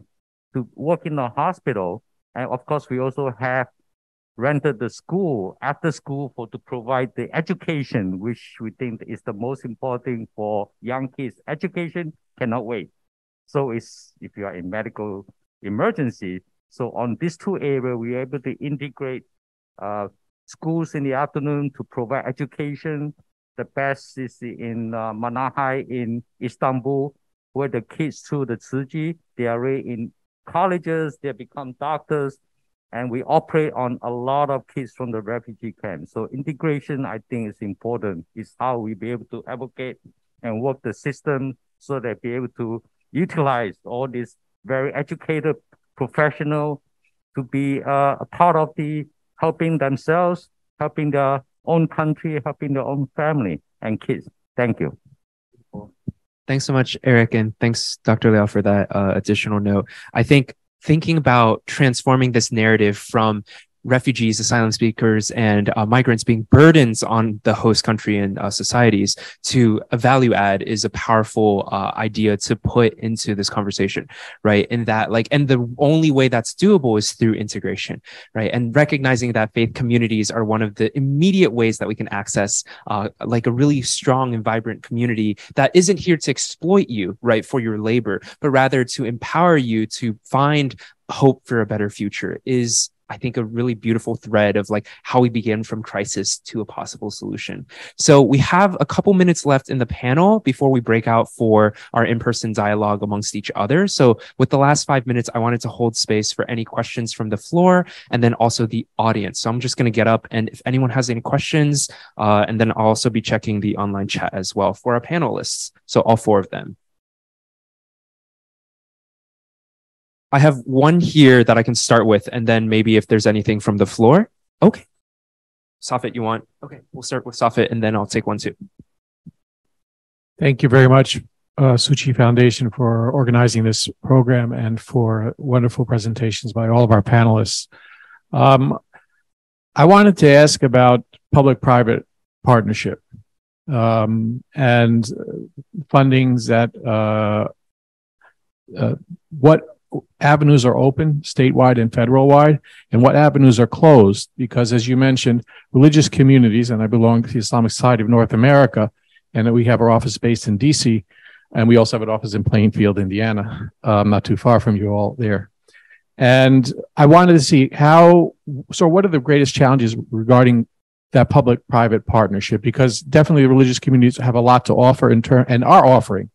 to work in the hospital. And of course, we also have rented the school, after school, to provide the education, which we think is the most important for young kids. Education cannot wait. So it's, if you are in medical emergency, so on these 2 areas, we are able to integrate schools in the afternoon to provide education. The best is in Manahai in Istanbul, where the kids through the Tzu-Chi, they are in colleges, they become doctors, and we operate on a lot of kids from the refugee camp. So integration, I think, is important. It's how we be able to advocate and work the system so that be able to utilize all these very educated professionals to be a part of the helping themselves, helping their own country, helping their own family and kids. Thank you. Thanks so much, Eric, and thanks, Dr. Liao, for that additional note. I think thinking about transforming this narrative from refugees, asylum seekers, and migrants being burdens on the host country and societies to a value add is a powerful idea to put into this conversation, right? And that, like, and the only way that's doable is through integration, right? And recognizing that faith communities are one of the immediate ways that we can access like a really strong and vibrant community that isn't here to exploit you, right, for your labor, but rather to empower you to find hope for a better future is, I think, a really beautiful thread of like how we begin from crisis to a possible solution. So we have a couple minutes left in the panel before we break out for our in-person dialogue amongst each other. So with the last 5 minutes, I wanted to hold space for any questions from the floor and then also the audience. So I'm just going to get up, and if anyone has any questions, and then I'll also be checking the online chat as well for our panelists. So all 4 of them. I have one here that I can start with, and then maybe if there's anything from the floor. Okay. Safit, you want? Okay, we'll start with Safit, and then I'll take one too. Thank you very much, Tzu-Chi Foundation, for organizing this program and for wonderful presentations by all of our panelists. I wanted to ask about public-private partnership and fundings that what avenues are open statewide and federal-wide, and what avenues are closed, because as you mentioned, religious communities, and I belong to the Islamic Society of North America, and we have our office based in DC, and we also have an office in Plainfield, Indiana, not too far from you all there. And I wanted to see what are the greatest challenges regarding that public-private partnership, because definitely the religious communities have a lot to offer and are offering.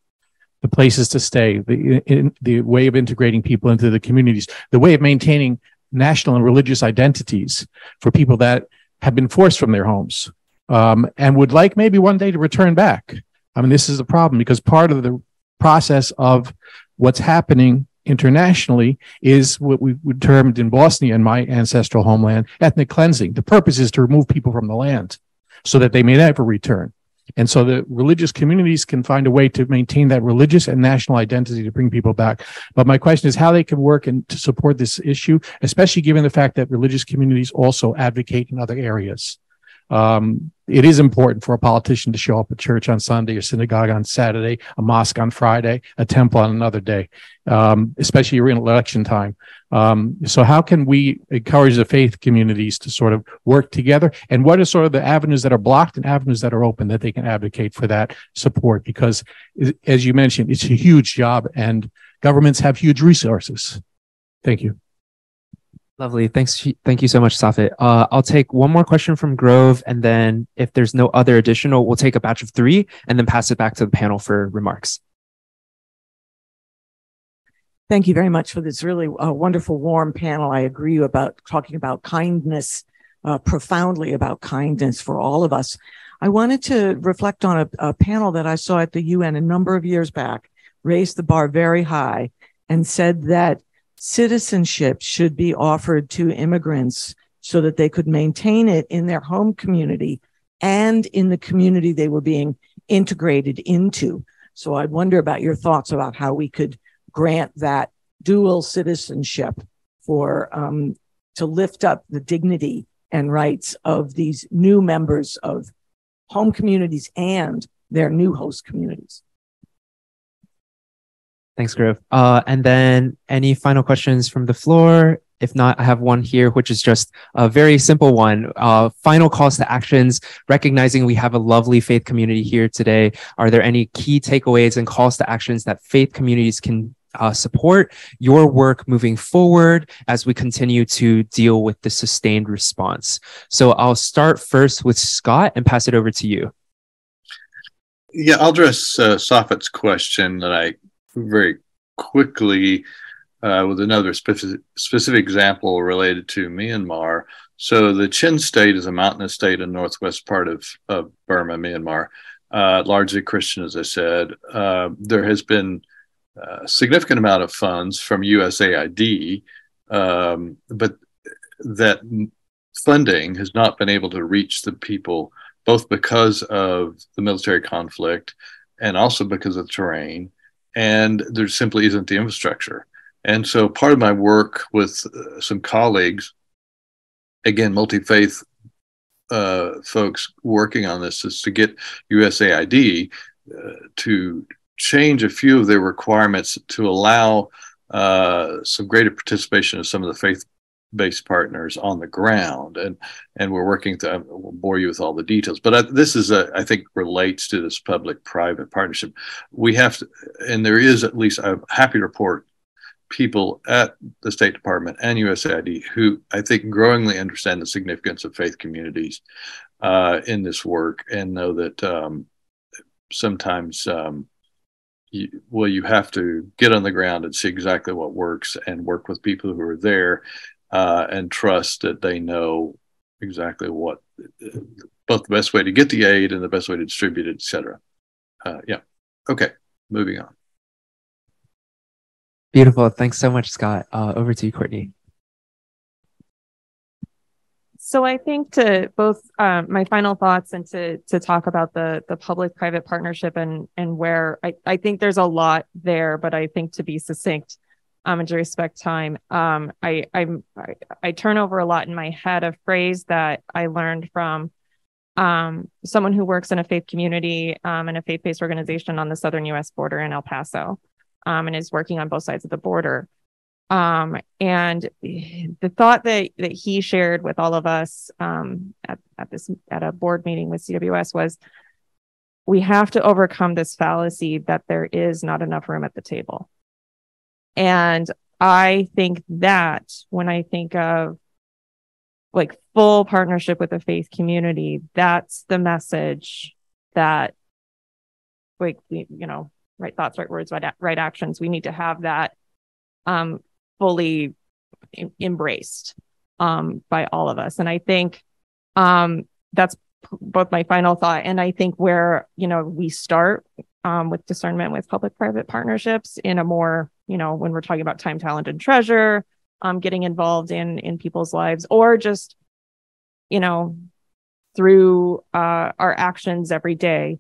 the places to stay, the way of integrating people into the communities, the way of maintaining national and religious identities for people that have been forced from their homes, and would like maybe one day to return back. I mean, this is a problem because part of the process of what's happening internationally is what we termed in Bosnia, in my ancestral homeland, ethnic cleansing. The purpose is to remove people from the land so that they may never return. And so the religious communities can find a way to maintain that religious and national identity to bring people back. But my question is how they can work and to support this issue, especially given the fact that religious communities also advocate in other areas. It is important for a politician to show up at church on Sunday, or synagogue on Saturday, a mosque on Friday, a temple on another day, especially in election time. So how can we encourage the faith communities to sort of work together? And what are sort of the avenues that are blocked and avenues that are open that they can advocate for that support? Because as you mentioned, it's a huge job and governments have huge resources. Thank you. Lovely. Thanks. Thank you so much, Safet. I'll take one more question from Grove, and then if there's no other additional, we'll take a batch of 3 and then pass it back to the panel for remarks. Thank you very much for this really wonderful, warm panel. I agree about talking about kindness, profoundly about kindness for all of us. I wanted to reflect on a panel that I saw at the UN a number of years back, raised the bar very high, and said that citizenship should be offered to immigrants so that they could maintain it in their home community and in the community they were being integrated into. So I wonder about your thoughts about how we could grant that dual citizenship for to lift up the dignity and rights of these new members of home communities and their new host communities. Thanks, Grove. And then any final questions from the floor? If not, I have one here, which is just a very simple one. Final calls to actions, recognizing we have a lovely faith community here today. Are there any key takeaways and calls to actions that faith communities can support your work moving forward as we continue to deal with the sustained response? So I'll start first with Scott and pass it over to you. Yeah, I'll address Safet's question that I very quickly with another specific example related to Myanmar. So the Chin State is a mountainous state in the northwest part of Burma, Myanmar, largely Christian, as I said. There has been a significant amount of funds from USAID, but that funding has not been able to reach the people, both because of the military conflict and also because of the terrain. And there simply isn't the infrastructure. And so part of my work with some colleagues, again, multi-faith folks working on this, is to get USAID to change a few of their requirements to allow some greater participation of some of the faith-based partners on the ground. And we're working to, I won't bore you with all the details, but this is, I think, relates to this public-private partnership. We have to, and there is at least, I'm happy to report, people at the State Department and USAID who I think growingly understand the significance of faith communities in this work and know that sometimes you have to get on the ground and see exactly what works and work with people who are there and trust that they know exactly what both the best way to get the aid and the best way to distribute it, et cetera. Yeah. Okay. Moving on. Beautiful. Thanks so much, Scott. Over to you, Courtney. So I think to both my final thoughts and to talk about the public-private partnership and where I think there's a lot there, but I think to be succinct and to respect time, I turn over a lot in my head a phrase that I learned from someone who works in a faith community in a faith-based organization on the southern U.S. border in El Paso and is working on both sides of the border. And the thought that he shared with all of us at a board meeting with CWS was, we have to overcome this fallacy that there is not enough room at the table. And I think that when I think of like full partnership with the faith community, that's the message that, like, right thoughts, right words, right actions. We need to have that fully embraced by all of us. And I think that's both my final thought. And I think where, we start with discernment with public-private partnerships in a more, when we're talking about time, talent, and treasure, getting involved in people's lives, or just, through our actions every day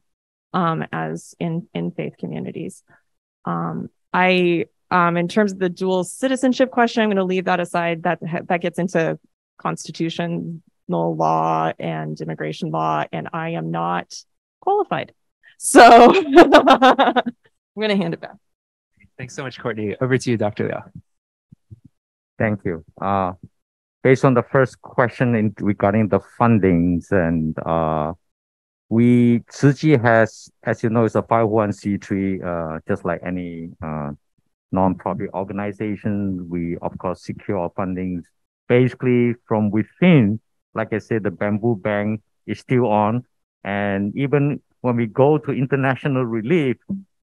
as in faith communities. In terms of the dual citizenship question, I'm going to leave that aside. That gets into constitutional law and immigration law, and I am not qualified. So I'm going to hand it back. Thanks so much, Courtney. Over to you, Dr. Liao. Thank you. Based on the first question regarding the fundings, and Tzu-Chi has, as you know, is a 501c3, just like any non-profit organization. We, of course, secure our fundings basically from within. Like I said, the Bamboo Bank is still on. And even when we go to international relief,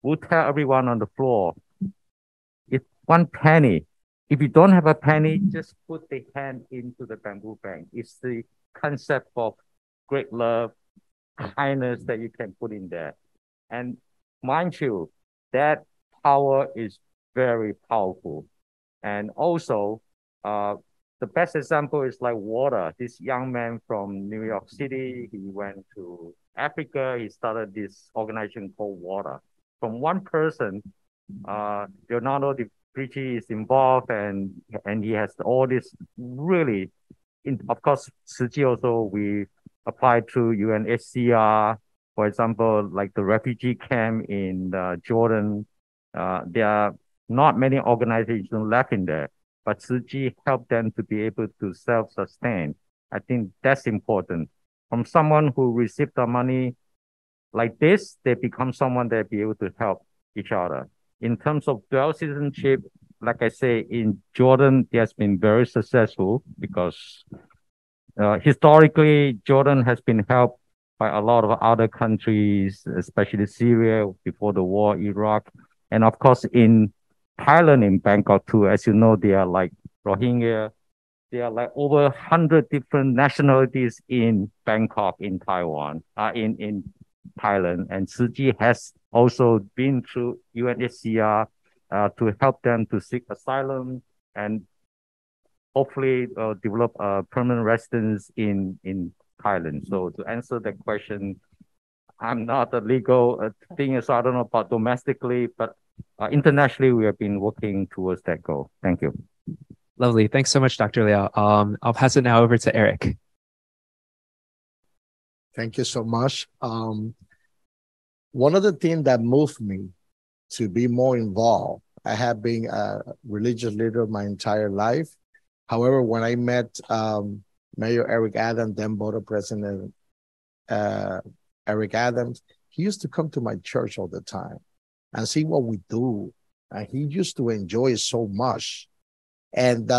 we'll tell everyone on the floor, it's 1 penny. If you don't have a penny, just put the hand into the Bamboo Bank. It's the concept of great love, kindness that you can put in there. And mind you, that power is very powerful. And also, the best example is like water. This young man from New York City, he went to Africa. He started this organization called Water. From one person, Leonardo Tzu-Chi is involved, and he has all this really, of course, Tzu-Chi also, we applied to UNHCR, for example, like the refugee camp in Jordan. There are not many organizations left in there, but Tzu-Chi helped them to be able to self-sustain. I think that's important. From someone who received the money like this, they become someone that be able to help each other. In terms of dual citizenship, like I say, in Jordan, it has been very successful because historically, Jordan has been helped by a lot of other countries, especially Syria before the war, Iraq, and of course in Thailand, in Bangkok too. As you know, they are like Rohingya. There are like over 100 different nationalities in Bangkok, in Taiwan, in Thailand. And Tzu-Chi has also been through UNHCR to help them to seek asylum and hopefully develop a permanent residence in Thailand. So to answer that question, I'm not a legal thing, so I don't know about domestically, but internationally, we have been working towards that goal. Thank you. Lovely. Thanks so much, Dr. Liao. I'll pass it now over to Eric. Thank you so much. One of the things that moved me to be more involved, I have been a religious leader my entire life. However, when I met Mayor Eric Adams, then Board President Eric Adams, he used to come to my church all the time and see what we do. And he used to enjoy it so much. And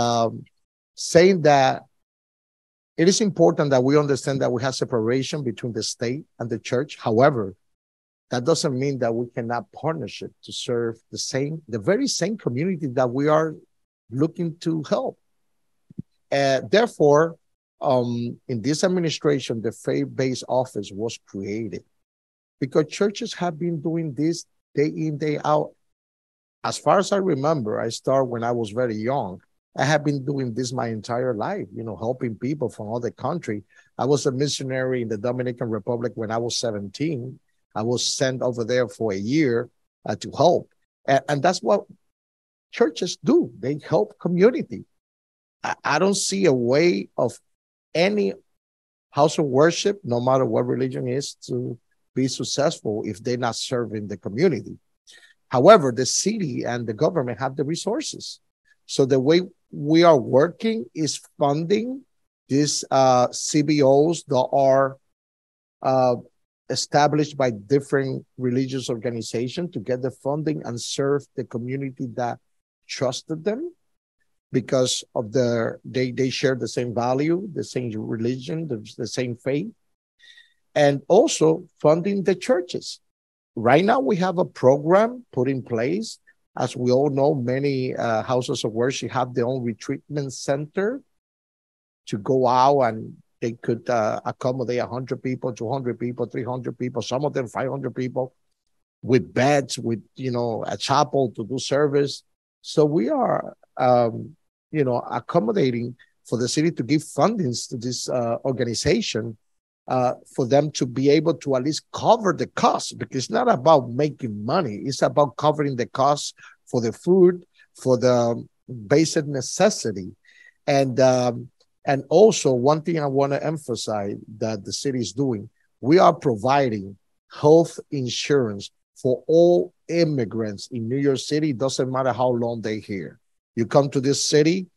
saying that it is important that we understand that we have separation between the state and the church. However, that doesn't mean that we cannot partnership to serve the very same community that we are looking to help. Therefore, in this administration, the faith-based office was created because churches have been doing this day in, day out. As far as I remember, I started when I was very young. I have been doing this my entire life, helping people from other countries. I was a missionary in the Dominican Republic when I was 17. I was sent over there for a year to help. And that's what churches do. They help community. I don't see a way of any house of worship, no matter what religion is, to be successful if they're not serving the community. However, the city and the government have the resources. So the way we are working is funding these CBOs that are established by different religious organizations to get the funding and serve the community that trusted them because of they share the same value, the same religion, the same faith, and also funding the churches. right now we have a program put in place. As we all know, many houses of worship have their own retreatment center to go out, and they could accommodate 100 people, 200 people, 300 people, some of them 500 people, with beds, with, a chapel to do service. So we are, accommodating for the city to give fundings to this organization for them to be able to at least cover the cost, because it's not about making money. It's about covering the cost for the food, for the basic necessity. And also, one thing I want to emphasize that the city is doing, we are providing health insurance for all immigrants in New York City. Doesn't matter how long they're here. You come to this city,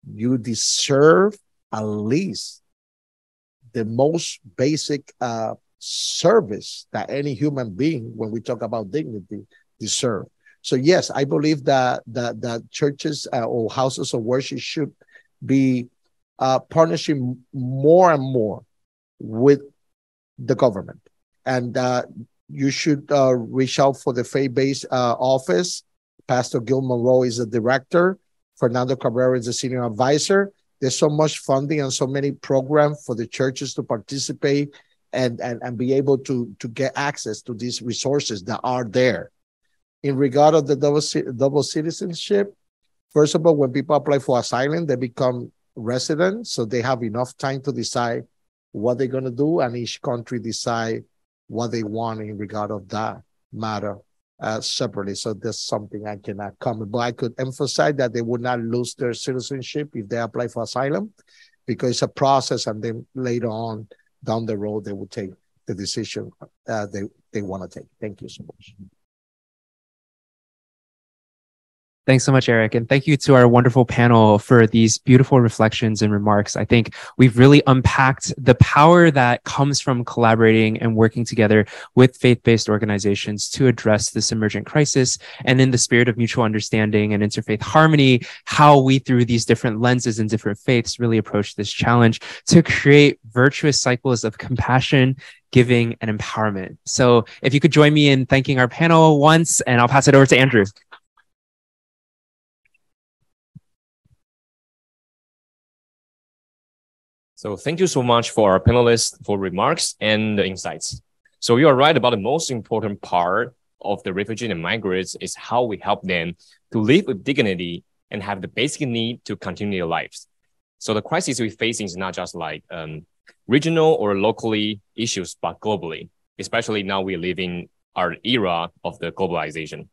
you deserve at least the most basic service that any human being, when we talk about dignity, deserve. So yes, I believe that churches or houses of worship should be partnering more and more with the government. And you should reach out for the faith-based office. Pastor Gil Monroe is the director. Fernando Cabrera is the senior advisor. There's so much funding and so many programs for the churches to participate and be able to get access to these resources that are there. In regard of the double citizenship, first of all, when people apply for asylum, they become residents, so they have enough time to decide what they're going to do, and each country decide what they want in regard of that matter separately. So that's something I cannot comment, but I could emphasize that they would not lose their citizenship if they apply for asylum, because it's a process, and then later on down the road, they will take the decision they want to take. Thank you so much. Thanks so much, Eric. And thank you to our wonderful panel for these beautiful reflections and remarks. I think we've really unpacked the power that comes from collaborating and working together with faith-based organizations to address this emergent crisis. And in the spirit of mutual understanding and interfaith harmony, how we, through these different lenses and different faiths, really approach this challenge to create virtuous cycles of compassion, giving, and empowerment. So if you could join me in thanking our panel once, and I'll pass it over to Andrew. So thank you so much for our panelists for remarks and the insights. So you are right about the most important part of the refugees and migrants is how we help them to live with dignity and have the basic need to continue their lives. So the crisis we're facing is not just like regional or locally issues, but globally, especially now we live in our era of the globalization.